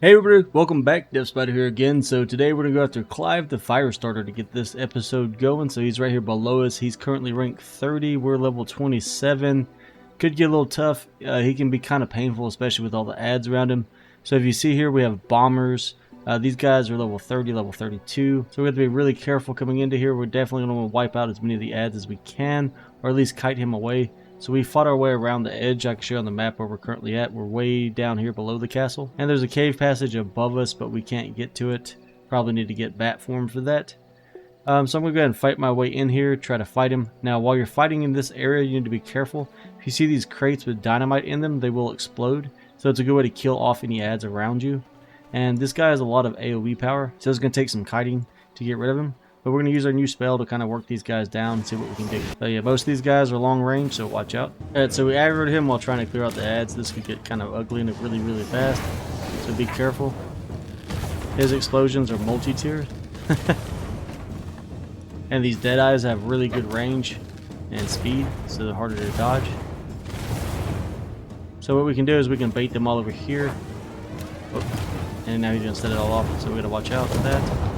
Hey everybody, welcome back. DevSpider here again. So today we're going to go after Clive the Fire Starter to get this episode going. So he's right here below us. He's currently ranked 30. We're level 27. Could get a little tough. He can be kind of painful, especially with all the ads around him. So if you see here, we have bombers. These guys are level 30, level 32. So we have to be really careful coming into here. We're definitely going to want to wipe out as many of the ads as we can, or at least kite him away. So we fought our way around the edge. I can show you on the map where we're currently at. We're way down here below the castle. And there's a cave passage above us, but we can't get to it. Probably need to get bat form for that. So I'm going to go ahead and fight my way in here, try to fight him. Now, while you're fighting in this area, you need to be careful. If you see these crates with dynamite in them, they will explode. So it's a good way to kill off any ads around you. And this guy has a lot of AoE power, so it's going to take some kiting to get rid of him. But we're going to use our new spell to kind of work these guys down and see what we can do. So yeah, most of these guys are long range, so watch out. Alright, so we aggroed him while trying to clear out the ads. This could get kind of ugly and really fast, so be careful. His explosions are multi-tiered. And these deadeyes have really good range and speed, so they're harder to dodge. So what we can do is we can bait them all over here. Oh, and now he's going to set it all off, so we got to watch out for that.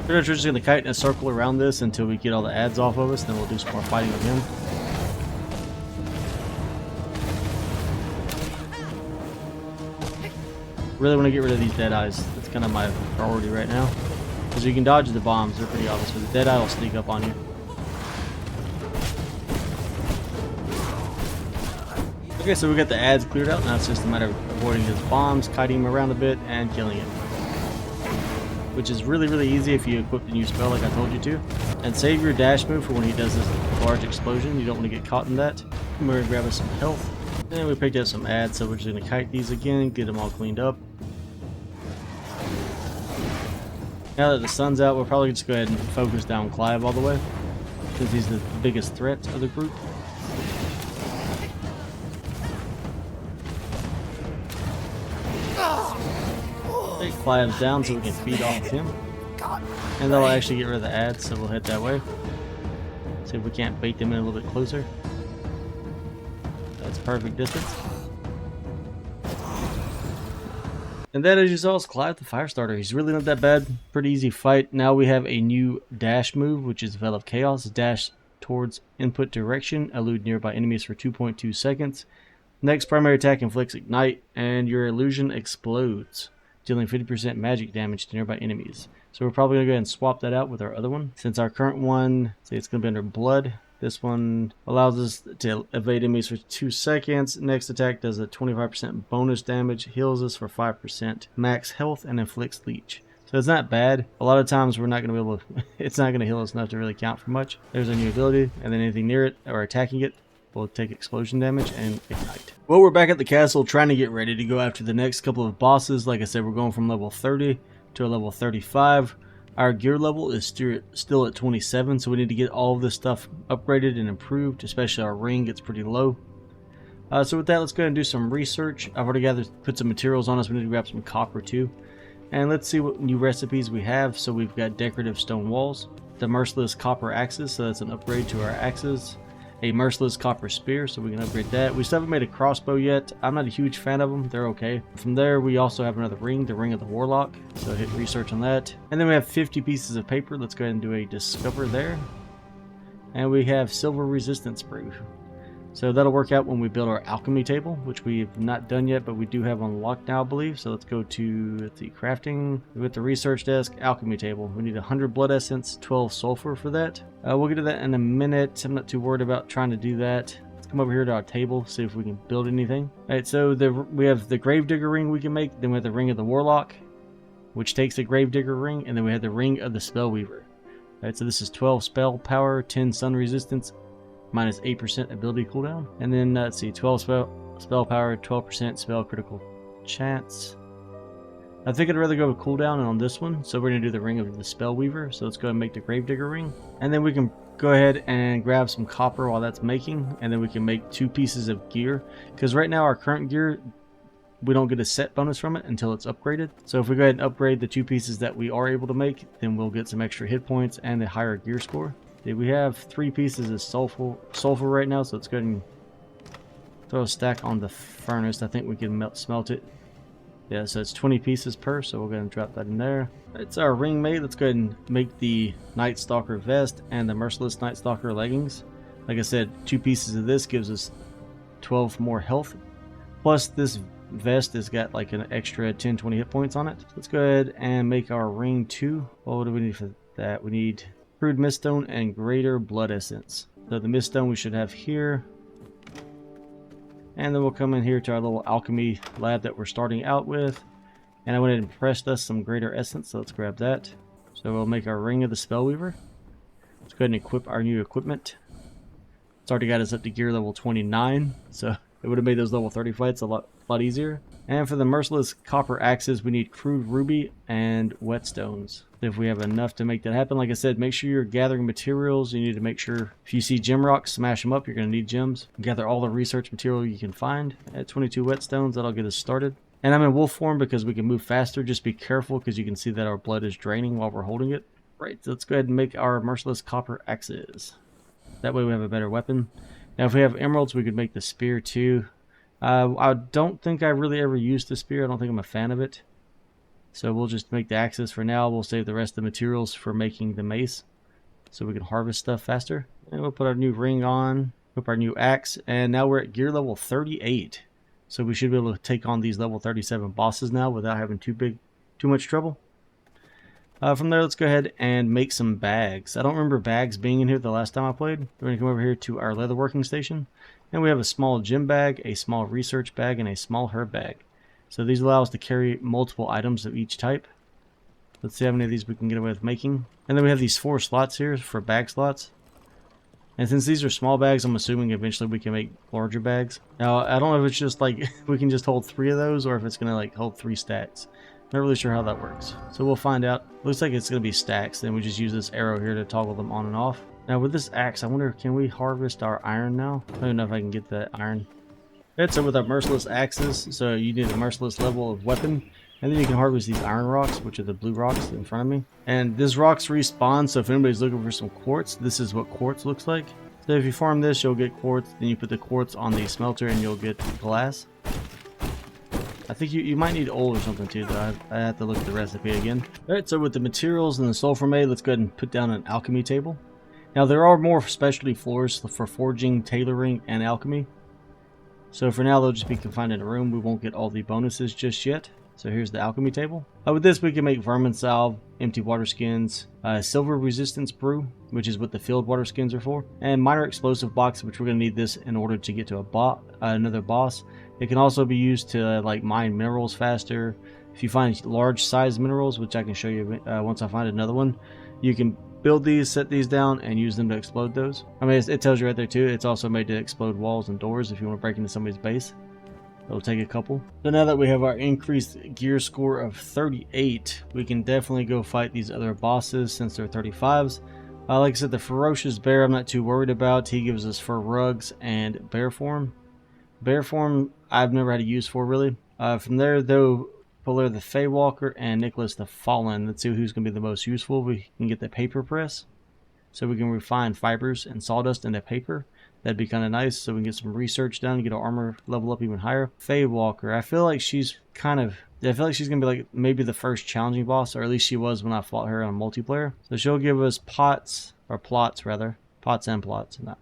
We're just going to kite in a circle around this until we get all the ads off of us, then we'll do some more fighting with him. Really want to get rid of these deadeyes. That's kind of my priority right now. Because you can dodge the bombs, they're pretty obvious, but the deadeye will sneak up on you. Okay, so we got the ads cleared out. Now it's just a matter of avoiding his bombs, kiting him around a bit, and killing him. Which is really easy if you equip the new spell like I told you to. And save your dash move for when he does this large explosion. You don't want to get caught in that. We're going to grab us some health. And we picked up some ads, so we're just going to kite these again, get them all cleaned up. Now that the sun's out, we'll probably just go ahead and focus down Clive all the way, since he's the biggest threat of the group. Take Clive down so we can feed off of him. And that'll actually get rid of the ads, so we'll head that way. See if we can't bait them in a little bit closer. That's perfect distance. And that, as you saw, is Clive the Fire Starter. He's really not that bad. Pretty easy fight. Now we have a new dash move, which is Veil of Chaos. Dash towards input direction. Elude nearby enemies for 2.2 seconds. Next primary attack inflicts Ignite, and your illusion explodes, dealing 50% magic damage to nearby enemies. So we're probably going to go ahead and swap that out with our other one. Since our current one, say it's going to be under Blood. This one allows us to evade enemies for 2 seconds. Next attack does a 25% bonus damage, heals us for 5% max health, and inflicts leech. So it's not bad. A lot of times we're not going to be able to, it's not going to heal us enough to really count for much. There's a new ability, and then anything near it or attacking it will take explosion damage and ignite. Well, we're back at the castle trying to get ready to go after the next couple of bosses. Like I said, we're going from level 30 to a level 35. Our gear level is still at 27, so we need to get all of this stuff upgraded and improved, especially our ring gets pretty low. So with that, let's go ahead and do some research. I've already put some materials on us. We need to grab some copper too. And let's see what new recipes we have. So we've got decorative stone walls, the merciless copper axes, so that's an upgrade to our axes. A merciless copper spear, so we can upgrade that. We still haven't made a crossbow yet. I'm not a huge fan of them. They're okay. From there, we also have another ring, the Ring of the Warlock. So hit research on that. And then we have 50 pieces of paper. Let's go ahead and do a discover there. And we have silver resistance brew. So that'll work out when we build our alchemy table, which we have not done yet, but we do have unlocked now, I believe. So let's go to the crafting with the research desk, alchemy table. We need 100 blood essence, 12 sulfur for that. We'll get to that in a minute. I'm not too worried about trying to do that. Let's come over here to our table, see if we can build anything. All right, so we have the gravedigger ring we can make. Then we have the Ring of the Warlock, which takes the gravedigger ring, and then we have the Ring of the Spellweaver. All right, so this is 12 spell power, 10 sun resistance, minus 8% ability cooldown. And then let's see, 12 spell power, 12% spell critical chance. I think I'd rather go with cooldown on this one, so we're going to do the Ring of the Spellweaver. So let's go ahead and make the Gravedigger ring. And then we can go ahead and grab some copper while that's making, and then we can make 2 pieces of gear, because right now our current gear, we don't get a set bonus from it until it's upgraded. So if we go ahead and upgrade the 2 pieces that we are able to make, then we'll get some extra hit points and a higher gear score. We have 3 pieces of sulfur right now, so let's go ahead and throw a stack on the furnace. I think we can smelt it. Yeah, so it's 20 pieces per, so we'll go ahead and drop that in there. It's our ring made. Let's go ahead and make the Night Stalker vest and the Merciless Night Stalker leggings. Like I said, 2 pieces of this gives us 12 more health. Plus this vest has got like an extra 10-20 hit points on it. Let's go ahead and make our ring 2. What do we need for that? We need crude miststone and greater blood essence. So the miststone we should have here. And then we'll come in here to our little alchemy lab that we're starting out with. And I went ahead and pressed us some greater essence, so let's grab that. So we'll make our ring of the Spellweaver. Let's go ahead and equip our new equipment. It's already got us up to gear level 29, so it would have made those level 30 fights a lot easier. And for the Merciless Copper Axes, we need crude ruby and whetstones. If we have enough to make that happen, like I said, make sure you're gathering materials. You need to make sure if you see gem rocks, smash them up. You're going to need gems. Gather all the research material you can find. At 22 whetstones, that'll get us started. And I'm in wolf form because we can move faster. Just be careful because you can see that our blood is draining while we're holding it. Right, so let's go ahead and make our Merciless Copper Axes. That way we have a better weapon. Now if we have emeralds, we could make the spear too. I don't think I really ever used the spear. I don't think I'm a fan of it. So we'll just make the axes for now. We'll save the rest of the materials for making the mace, so we can harvest stuff faster. And we'll put our new ring on, equip our new axe, and now we're at gear level 38. So we should be able to take on these level 37 bosses now without having too much trouble. From there, let's go ahead and make some bags. I don't remember bags being in here the last time I played. We're going to come over here to our leatherworking station. And we have a small gem bag, a small research bag, and a small herb bag. So these allow us to carry multiple items of each type. Let's see how many of these we can get away with making. And then we have these 4 slots here for bag slots. And since these are small bags, I'm assuming eventually we can make larger bags. Now, I don't know if it's just like we can just hold 3 of those or if it's going to like hold 3 stacks. Not really sure how that works. So we'll find out. Looks like it's going to be stacks. Then we just use this arrow here to toggle them on and off. Now with this axe, I wonder, can we harvest our iron now? I don't know if I can get that iron. Right, so with our merciless axes, so you need a merciless level of weapon. And then you can harvest these iron rocks, which are the blue rocks in front of me. And these rocks respawn, so if anybody's looking for some quartz, this is what quartz looks like. So if you farm this, you'll get quartz. Then you put the quartz on the smelter and you'll get glass. I think you might need oil or something too, though. I have to look at the recipe again. Alright, so with the materials and the sulfur made, let's go ahead and put down an alchemy table. Now there are more specialty floors for forging, tailoring, and alchemy. So for now they'll just be confined in a room. We won't get all the bonuses just yet. So here's the alchemy table. With this we can make vermin salve, empty water skins, silver resistance brew, which is what the filled water skins are for, and minor explosive box, which we're going to need this in order to get to another boss. It can also be used to like mine minerals faster. If you find large size minerals, which I can show you once I find another one, you can build these, set these down, and use them to explode those. I mean, it tells you right there too. It's also made to explode walls and doors if you want to break into somebody's base. It'll take a couple. So now that we have our increased gear score of 38, we can definitely go fight these other bosses since they're 35s. Like I said, the ferocious bear I'm not too worried about. He gives us fur rugs and bear form. Bear form I've never had a use for really. From there though, Palora the Shadewalker and Nicholaus the Fallen. Let's see who's going to be the most useful. We can get the paper press, so we can refine fibers and sawdust into paper. That'd be kind of nice, so we can get some research done and get our armor level up even higher. Shadewalker, I feel like she's going to be like maybe the first challenging boss, or at least she was when I fought her on multiplayer. So she'll give us pots and plots, not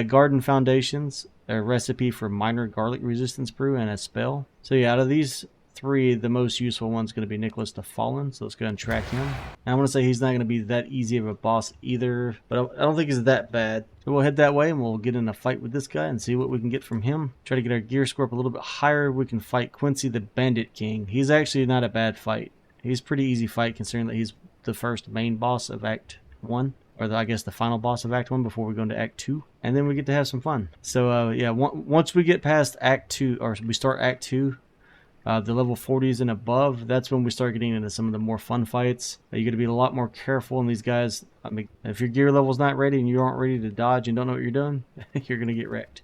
garden foundations, a recipe for minor garlic resistance brew, and a spell. So yeah, out of these 3, the most useful one's going to be Nicholaus the Fallen, so let's go ahead and track him. And I want to say he's not going to be that easy of a boss either, but I don't think he's that bad. So we'll head that way and we'll get in a fight with this guy and see what we can get from him. Try to get our gear score up a little bit higher. We can fight Quincey the Bandit King. He's actually not a bad fight. He's a pretty easy fight considering that he's the first main boss of Act 1. Or I guess the final boss of Act 1 before we go into Act 2. And then we get to have some fun. So yeah, once we get past Act 2, or we start Act 2, The level 40s and above, that's when we start getting into some of the more fun fights. You got to be a lot more careful in these guys. I mean, if your gear level's not ready and you aren't ready to dodge and don't know what you're doing, you're going to get wrecked.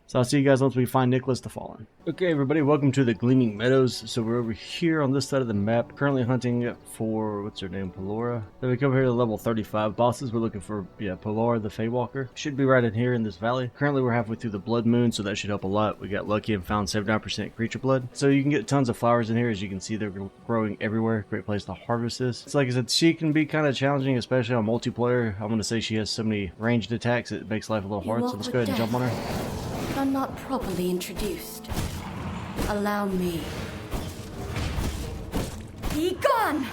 So I'll see you guys once we find Nicholaus the Fallen. Okay, everybody, welcome to the Gleaming Meadows. So we're over here on this side of the map, currently hunting for, what's her name, Palora. Then we come here to level 35 bosses. We're looking for, Palora the Shadewalker. Should be right in here in this valley. Currently, we're halfway through the Blood Moon, so that should help a lot. We got lucky and found 79% creature blood. So you can get tons of flowers in here. As you can see, they're growing everywhere. Great place to harvest this. It's like I said, she can be kind of challenging, especially on multiplayer. I'm going to say she has so many ranged attacks, it makes life a little hard. So let's go ahead and jump on her. I'm not properly introduced. Allow me. Be gone!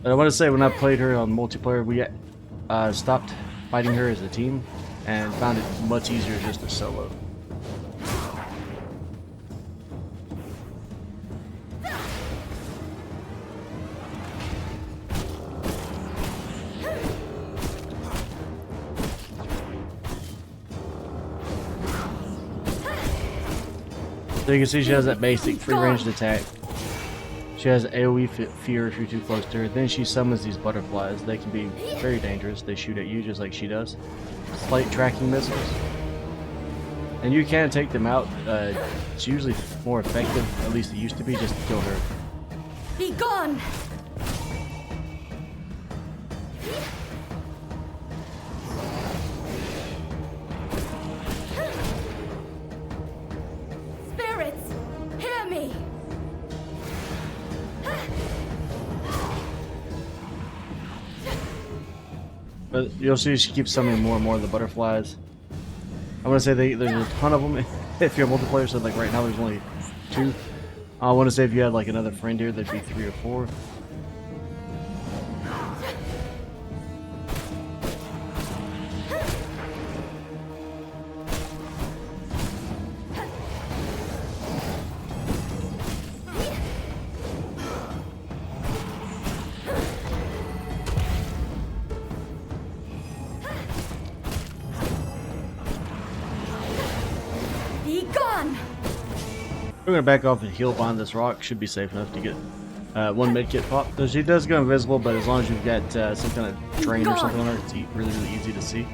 I want to say, when I played her on multiplayer, we stopped fighting her as a team and found it much easier just to solo. So you can see she has that basic free ranged attack. She has AoE fear if you're too close to her. Then she summons these butterflies. They can be very dangerous. They shoot at you just like she does. Slight tracking missiles. And you can take them out. It's usually more effective, at least it used to be, just to kill her. Be gone! But you'll see she keeps summoning more and more of the butterflies. I want to say there's a ton of them if you're a multiplayer, so like right now there's only 2. I want to say if you had like another friend here, there'd be 3 or 4. We're going to back off and heal behind this rock. Should be safe enough to get 1 medkit pop. So she does go invisible, but as long as you've got some kind of drain or something on her, it's really, really easy to see.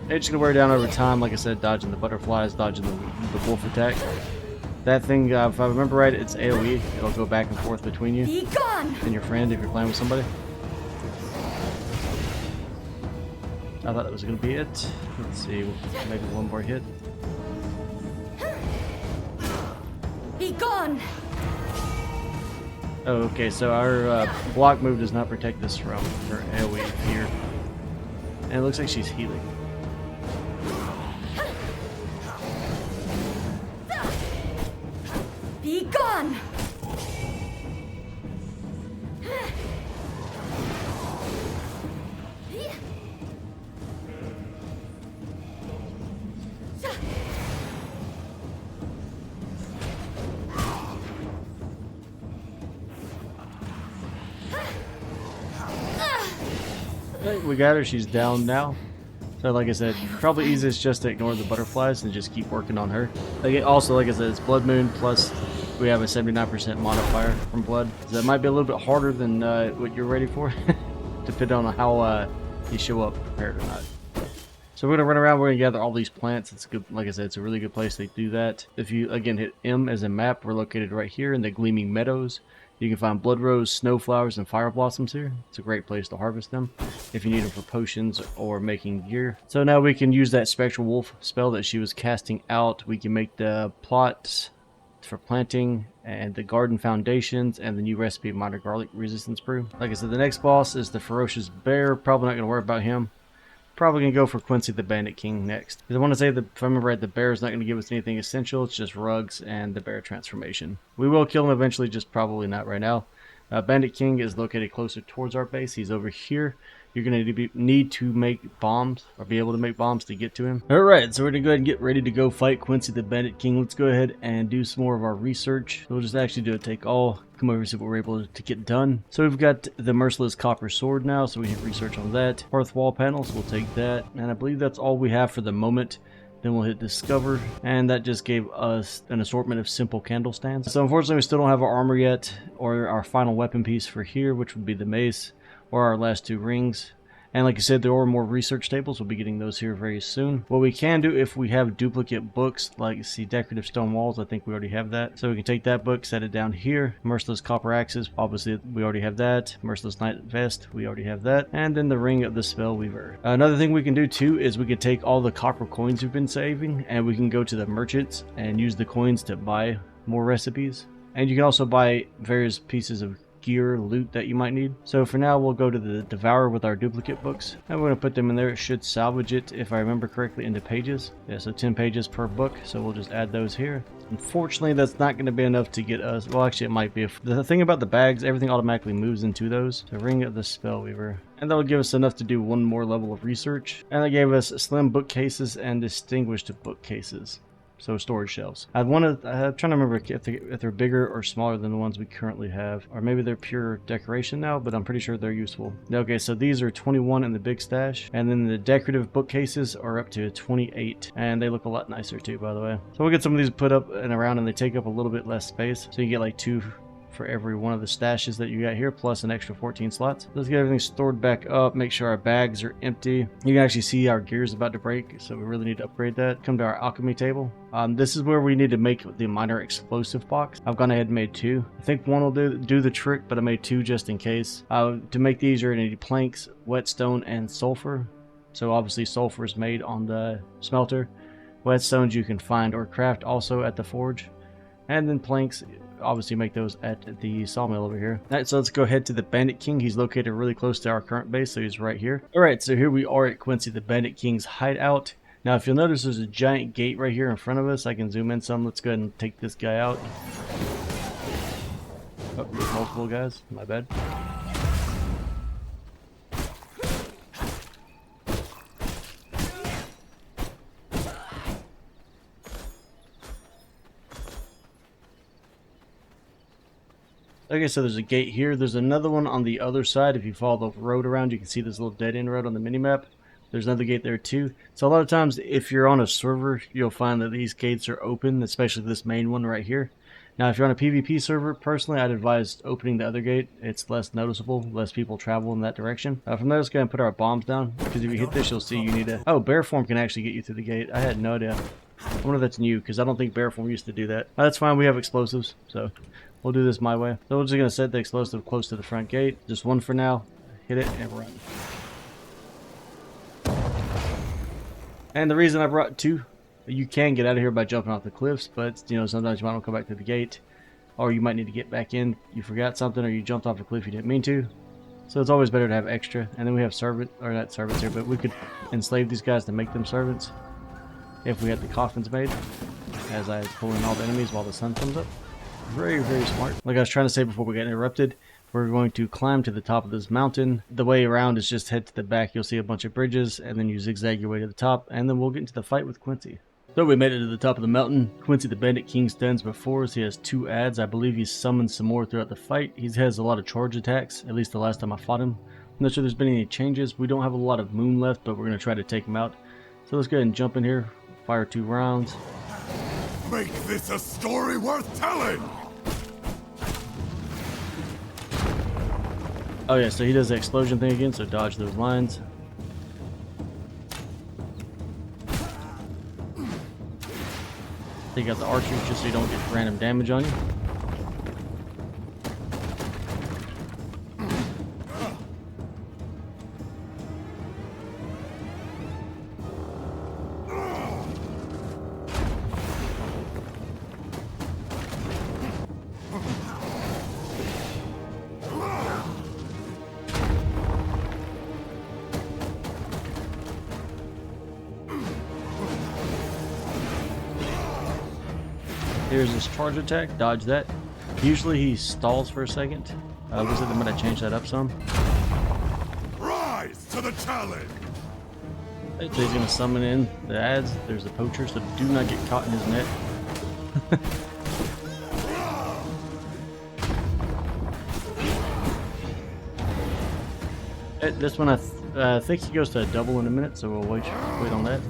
It's going to wear down over time, like I said, dodging the butterflies, dodging the wolf attack. That thing, if I remember right, it's AoE. It'll go back and forth between you and your friend if you're playing with somebody. I thought that was going to be it. Let's see, maybe 1 more hit. Be gone! Oh, okay, so our block move does not protect us from her AoE here. And it looks like she's healing. Be gone! We got her, she's down now. So like I said, probably easiest just to ignore the butterflies and just keep working on her. Also, like I said, it's Blood Moon, plus we have a 79% modifier from blood. So that might be a little bit harder than what you're ready for, depending on how you show up prepared or not. So we're going to run around, we're going to gather all these plants. It's good, like I said, it's a really good place to do that. If you, again, hit M as a map, we're located right here in the Gleaming Meadows. You can find blood rose, snow flowers, and fire blossoms here. It's a great place to harvest them if you need them for potions or making gear. So now we can use that spectral wolf spell that she was casting out. We can make the plots for planting and the garden foundations and the new recipe of minor garlic resistance brew. Like I said, the next boss is the ferocious bear. Probably not going to worry about him. Probably going to go for Quincy the Bandit King next. Because I want to say that if I remember right, the bear is not going to give us anything essential. It's just rugs and the bear transformation. We will kill him eventually, just probably not right now. Bandit King is located closer towards our base. He's over here. you're going to need to make bombs, or be able to make bombs to get to him. Alright, so we're going to go ahead and get ready to go fight Quincy the Bandit King. Let's go ahead and do some more of our research. So we'll just actually do a take all. Come over and see what we're able to get done. So we've got the merciless copper sword now, so we can research on that. Hearth wall panels, we'll take that. And I believe that's all we have for the moment. Then we'll hit discover, and that just gave us an assortment of simple candle stands. So unfortunately we still don't have our armor yet, or our final weapon piece for here, which would be the mace, or our last 2 rings. And like I said, there are more research tables. We'll be getting those here very soon. What we can do if we have duplicate books, like see decorative stone walls, I think we already have that. So we can take that book, set it down here. Merciless copper axes, obviously we already have that. Merciless knight vest, we already have that. And then the ring of the spell weaver. Another thing we can do too is we can take all the copper coins we've been saving, and we can go to the merchants and use the coins to buy more recipes. And you can also buy various pieces of gear, loot that you might need. So for now we'll go to the Devourer with our duplicate books, and we're going to put them in there. It should salvage it, if I remember correctly, into pages. Yeah, so 10 pages per book, so we'll just add those here. Unfortunately that's not going to be enough to get us, well actually it might be. The thing about the bags, everything automatically moves into those. The ring of the spell weaver, and that'll give us enough to do 1 more level of research, and that gave us slim bookcases and distinguished bookcases. So storage shelves. I'm trying to remember if they're bigger or smaller than the ones we currently have, or maybe they're pure decoration now, but I'm pretty sure they're useful. Okay, so these are 21 in the big stash, and then the decorative bookcases are up to 28, and they look a lot nicer too, by the way. So we'll get some of these put up and around, and they take up a little bit less space, so you get like 2 for every one of the stashes that you got here, plus an extra 14 slots. Let's get everything stored back up, make sure our bags are empty. You can actually see our gear is about to break, so we really need to upgrade that. Come to our alchemy table. This is where we need to make the minor explosive box. I've gone ahead and made 2. I think 1 will do the trick, but I made 2 just in case. To make these, you're going to need planks, whetstone, and sulfur. So obviously sulfur is made on the smelter. Whetstones you can find or craft also at the forge. And then planks, obviously make those at the sawmill over here. Alright, so let's go ahead to the Bandit King. He's located really close to our current base, so he's right here. Alright, so here we are at Quincy the Bandit King's hideout. Now if you'll notice, there's a giant gate right here in front of us. I can zoom in some. Let's go ahead and take this guy out. Oh, there's multiple guys. My bad. Okay, so there's a gate here. There's another one on the other side. If you follow the road around, you can see this little dead-end road on the minimap. There's another gate there too. So a lot of times, if you're on a server, you'll find that these gates are open, especially this main one right here. Now, if you're on a PvP server, personally, I'd advise opening the other gate. It's less noticeable, less people travel in that direction. From there, let's go ahead and put our bombs down, because if you hit this, you'll see you need a... Oh, bear form can actually get you through the gate. I had no idea. I wonder if that's new, because I don't think bear form used to do that. That's fine, we have explosives, so we'll do this my way. So we're just going to set the explosive close to the front gate. Just 1 for now. Hit it and run. And the reason I brought 2, you can get out of here by jumping off the cliffs, but you know, sometimes you might want to come back to the gate, or you might need to get back in. You forgot something, or you jumped off a cliff you didn't mean to. So it's always better to have extra. And then we have not servants here, but we could enslave these guys to make them servants if we had the coffins made, as I pull in all the enemies while the sun comes up. Very, very smart. Like I was trying to say before we got interrupted, we're going to climb to the top of this mountain. The way around is just head to the back. You'll see a bunch of bridges, and then you zigzag your way to the top, and then we'll get into the fight with Quincy. So we made it to the top of the mountain. Quincy the Bandit King stands before us. He has 2 adds. I believe he's summoned some more throughout the fight. He has a lot of charge attacks, at least the last time I fought him. I'm not sure there's been any changes. We don't have a lot of moon left, but we're going to try to take him out. So let's go ahead and jump in here, fire 2 rounds. Make this a story worth telling! Oh yeah, so he does the explosion thing again, so dodge those lines. Take out the archers just so you don't get random damage on you. Here's his charge attack, dodge that. Usually he stalls for a second. Looks like I'm going to change that up some. Rise the challenge! So he's going to summon in the ads. There's the poacher, so do not get caught in his net. This one I think he goes to a double in a minute, so we'll wait on that.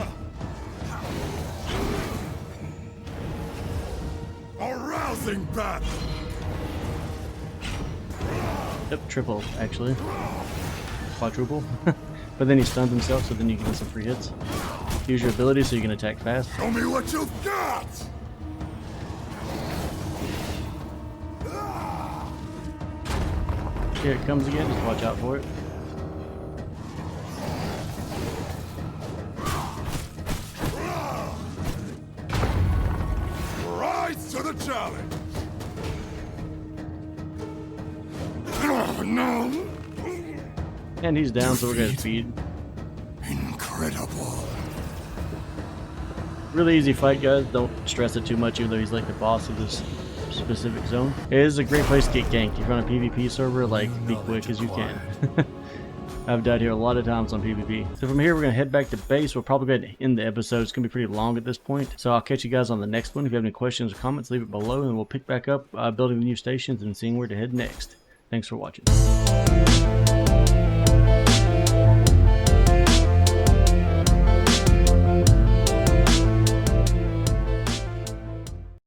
A rousing battle! Yep, triple actually. Quadruple. But then he stuns himself, so then you can get some free hits. Use your ability so you can attack fast. Show me what you've got! Here it comes again, just watch out for it. Rise to the challenge! Oh, no! And he's down, so we're going to feed. Incredible. Really easy fight, guys. Don't stress it too much, even though he's like the boss of this specific zone. It is a great place to get ganked. If you're on a PvP server, like, be quick as you can. I've died here a lot of times on PvP. So from here, we're going to head back to base. We'll probably go ahead and end the episode. It's going to be pretty long at this point. So I'll catch you guys on the next one. If you have any questions or comments, leave it below, and we'll pick back up building the new stations and seeing where to head next. Thanks for watching.